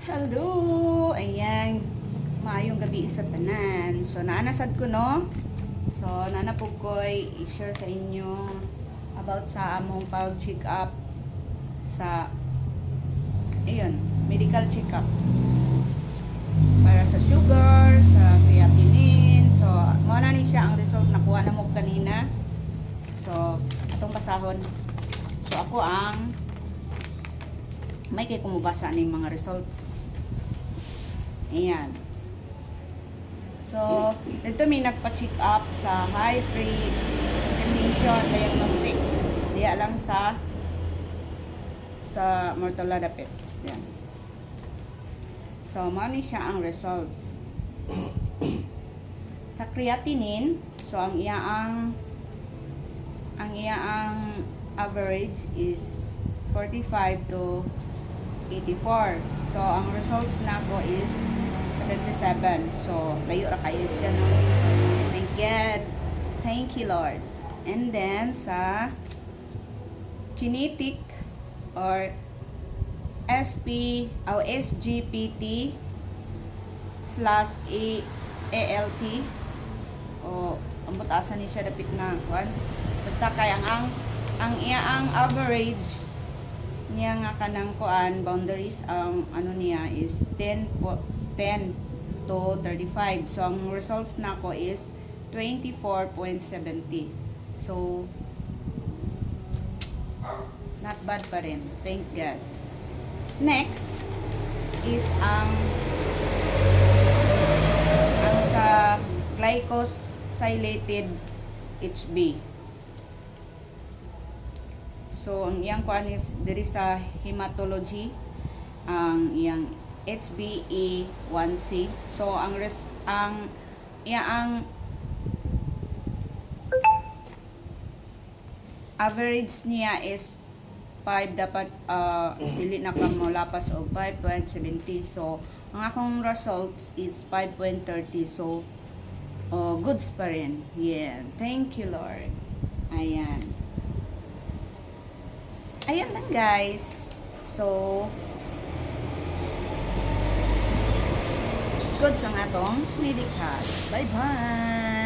Hello! Ayan, maayong gabi sa tanan. So, naanasad ko, no? So, nanapog ko'y i-share sa inyo about sa among pag-check up sa, ayun, medical check up. Para sa sugar, sa creatinine. So, muna ni siya ang result na kuha na mo kanina. So, atong basahon. So, ako ang may kay kumubasa ng mga results. Ayan. So, dito may nagpa-check up sa high precision diagnostics. Diya lang sa Mortola Dapit. Ayan. So, mani siya ang results. Sa creatinine, so ang iyaang average is 45 to 84. So, ang results na ko is 77. So, layo ra kayo siya, no? Thank God. Thank you, Lord. And then, sa kinetic or SGPT slash ALT o ang butasan ni siya dapit na kuan. Basta kay ang iyaang average niya nga kanang kuan boundaries ang ano niya is 10 to 35. So ang results nako is 24.70. So not bad pa rin. Thank God. Next is ang sa glycosylated HB. So, ang iyang kuan is diri sa hematology, ang iyang HbA1c. So, ang average niya is 5 dapat dili na ka mo lapas og 5.70. So, ang akong results is 5.30. So, goods pa rin. Yeah. Thank you, Lord. Ayan. Ayan lang, guys. So, goods ang atong medical. Bye-bye!